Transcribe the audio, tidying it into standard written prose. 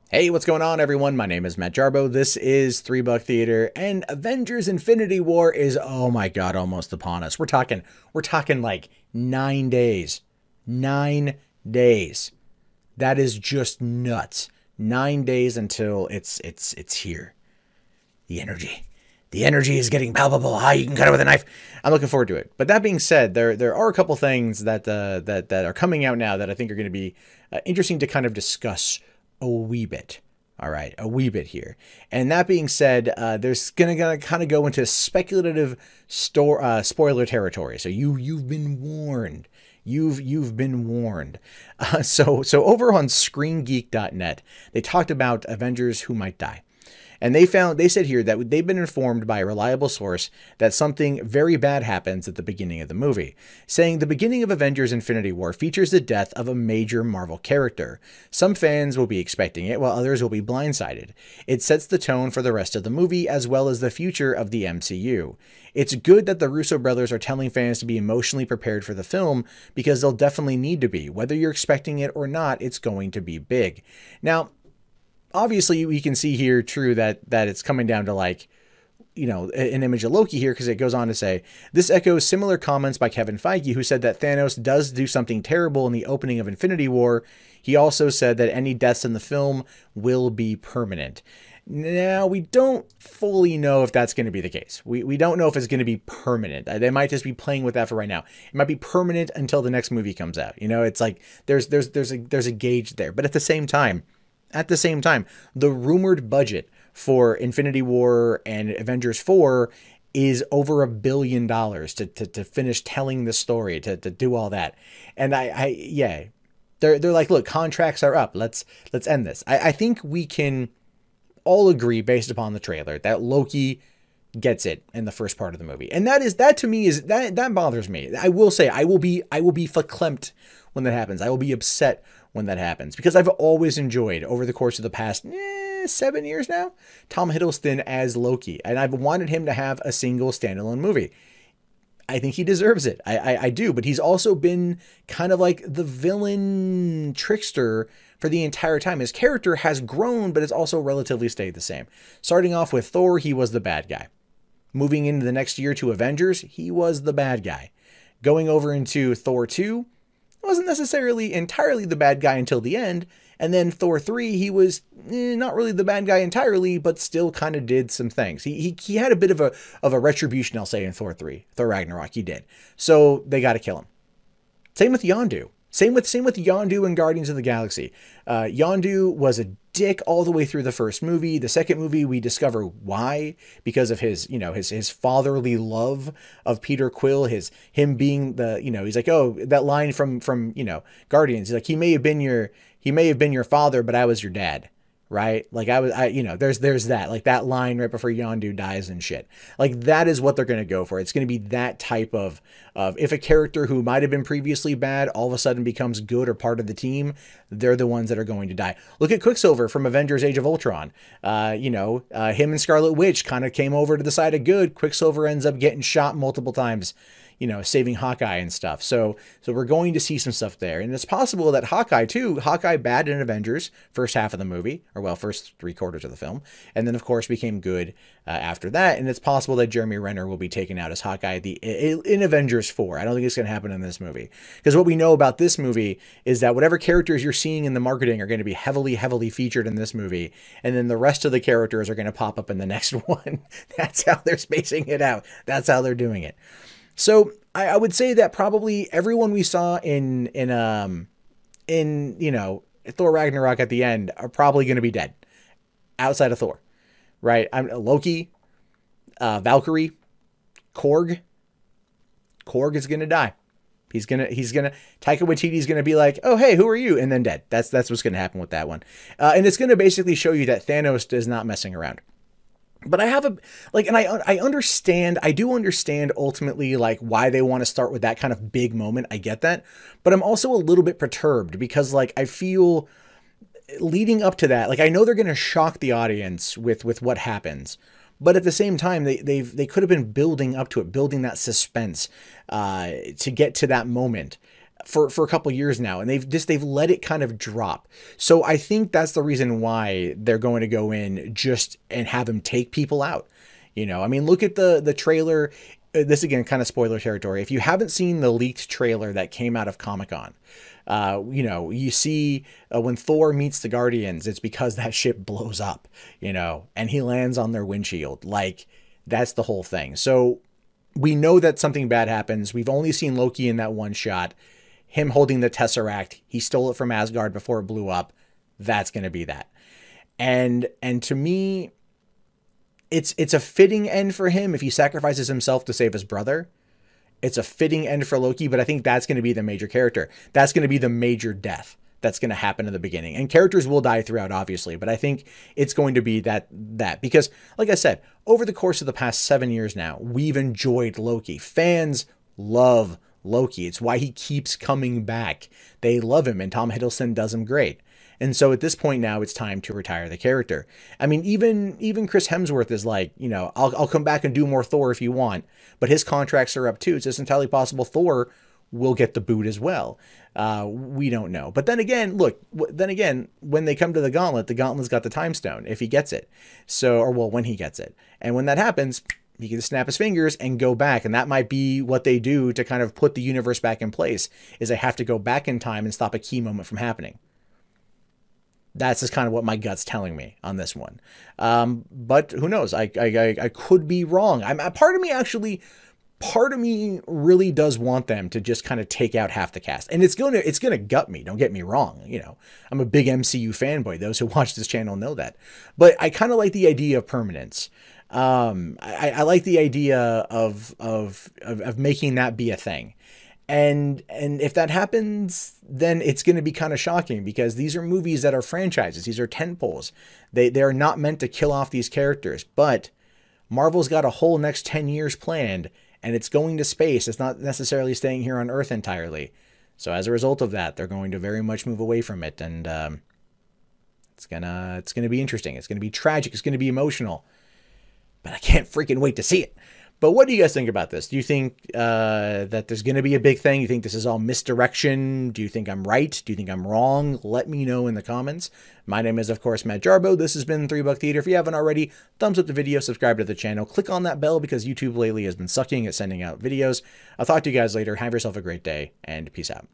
Hey, what's going on, everyone? My name is Matt Jarbo. This is 3 Buck Theater, and Avengers Infinity War is, oh my god, almost upon us. We're talking like 9 days. 9 days. That is just nuts. 9 days until it's here. The energy. The energy is getting palpable. How you can cut it with a knife. I'm looking forward to it. But that being said, there are a couple things that are coming out now that I think are going to be interesting to kind of discuss a wee bit. All right, a wee bit here. And that being said, there's gonna kind of go into speculative spoiler territory. So you've been warned. You've been warned. So over on ScreenGeek.net, they talked about Avengers who might die. And they said here that they've been informed by a reliable source that something very bad happens at the beginning of the movie, saying the beginning of Avengers Infinity War features the death of a major Marvel character. Some fans will be expecting it, while others will be blindsided. It sets the tone for the rest of the movie, as well as the future of the MCU. It's good that the Russo brothers are telling fans to be emotionally prepared for the film, because they'll definitely need to be. Whether you're expecting it or not, it's going to be big. Now, obviously, we can see here, true, that it's coming down to, like, you know, an image of Loki here, because it goes on to say, this echoes similar comments by Kevin Feige, who said that Thanos does do something terrible in the opening of Infinity War. He also said that any deaths in the film will be permanent. Now, we don't fully know if that's going to be the case. We don't know if it's going to be permanent. They might just be playing with that for right now. It might be permanent until the next movie comes out. You know, it's like there's a gauge there. But at the same time, the rumored budget for Infinity War and Avengers 4 is over $1 billion to finish telling the story, to do all that. And yeah, they're like, look, contracts are up. Let's end this. I think we can all agree, based upon the trailer, that Loki gets it in the first part of the movie. And that to me is that bothers me. I will say I will be verklempt when that happens. I will be upset when that happens, because I've always enjoyed, over the course of the past 7 years now, Tom Hiddleston as Loki, and I've wanted him to have a single standalone movie. I think he deserves it. I do, but he's also been kind of like the villain trickster for the entire time. His character has grown, but it's also relatively stayed the same. Starting off with Thor, he was the bad guy. Moving into the next year to Avengers, he was the bad guy. Going over into Thor 2, wasn't necessarily entirely the bad guy until the end. And then Thor 3, he was not really the bad guy entirely, but still kind of did some things. He had a bit of a retribution, I'll say, in Thor 3. Thor Ragnarok, he did. So they got to kill him. Same with Yondu. Same with Yondu and Guardians of the Galaxy. Yondu was a dick all the way through the first movie. The second movie, we discover why, because of his, you know, his fatherly love of Peter Quill, him being the, you know, he's like, oh, that line from you know, Guardians. He's like, he may have been your father, but I was your dad. Right? Like you know, there's that, like that line right before Yondu dies and shit. Like, that is what they're going to go for. It's going to be that type of if a character who might have been previously bad all of a sudden becomes good or part of the team, they're the ones that are going to die. Look at Quicksilver from Avengers Age of Ultron. You know, him and Scarlet Witch kind of came over to the side of good. Quicksilver ends up getting shot multiple times, you know, saving Hawkeye and stuff. So we're going to see some stuff there. And it's possible that Hawkeye bad in Avengers, first half of the movie, or well, first 3/4 of the film, and then of course became good after that. And it's possible that Jeremy Renner will be taken out as Hawkeye in Avengers 4. I don't think it's going to happen in this movie, because what we know about this movie is that whatever characters you're seeing in the marketing are going to be heavily featured in this movie, and then the rest of the characters are going to pop up in the next one. That's how they're spacing it out. That's how they're doing it. So I would say that probably everyone we saw in you know, Thor Ragnarok at the end are probably going to be dead outside of Thor, right? Loki, Valkyrie, Korg is going to die. He's gonna Taika Waititi's gonna be like, oh hey, who are you? And then dead. That's what's gonna happen with that one. And it's gonna basically show you that Thanos is not messing around. But I have I understand, I do understand ultimately, like, why they want to start with that kind of big moment. I get that. But I'm also a little bit perturbed, because, like, I feel leading up to that, like, I know they're going to shock the audience with what happens. But at the same time, they could have been building up to it, building that suspense to get to that moment. for a couple years now, and they've let it kind of drop. So I think that's the reason why they're going to go in just and have him take people out. You know, I mean, look at the trailer. This again, kind of spoiler territory. If you haven't seen the leaked trailer that came out of Comic-Con, you know, you see when Thor meets the Guardians, it's because that ship blows up, you know, and he lands on their windshield. Like, that's the whole thing. So we know that something bad happens. We've only seen Loki in that one shot. Him holding the Tesseract. He stole it from Asgard before it blew up. That's going to be that. And to me, it's a fitting end for him if he sacrifices himself to save his brother. It's a fitting end for Loki, but I think that's going to be the major character. That's going to be the major death that's going to happen in the beginning. And characters will die throughout, obviously, but I think it's going to be that because, like I said, over the course of the past 7 years now, we've enjoyed Loki. Fans love Loki. It's why he keeps coming back. They love him, and Tom Hiddleston does him great. And so at this point now, it's time to retire the character. I mean, even Chris Hemsworth is like, you know, I'll come back and do more Thor if you want, but his contracts are up too. So it's entirely possible Thor will get the boot as well. We don't know. But then again, look, when they come to the Gauntlet's got the time stone if he gets it. So, or well, when he gets it. And when that happens, he can snap his fingers and go back. And that might be what they do to kind of put the universe back in place, is they have to go back in time and stop a key moment from happening. That's just kind of what my gut's telling me on this one. But who knows? I could be wrong. Part of me really does want them to just kind of take out half the cast. And it's gonna gut me. Don't get me wrong. You know, I'm a big MCU fanboy. Those who watch this channel know that. But I kind of like the idea of permanence. I like the idea of making that be a thing. And if that happens, then it's going to be kind of shocking, because these are movies that are franchises. These are tentpoles. They are not meant to kill off these characters, but Marvel's got a whole next 10 years planned, and it's going to space. It's not necessarily staying here on Earth entirely. So as a result of that, they're going to very much move away from it. And it's gonna be interesting. It's going to be tragic. It's going to be emotional, but I can't freaking wait to see it. But what do you guys think about this? Do you think that there's going to be a big thing? You think this is all misdirection? Do you think I'm right? Do you think I'm wrong? Let me know in the comments. My name is, of course, Matt Jarbo. This has been 3 Buck Theater. If you haven't already, thumbs up the video, subscribe to the channel, click on that bell, because YouTube lately has been sucking at sending out videos. I'll talk to you guys later. Have yourself a great day, and peace out.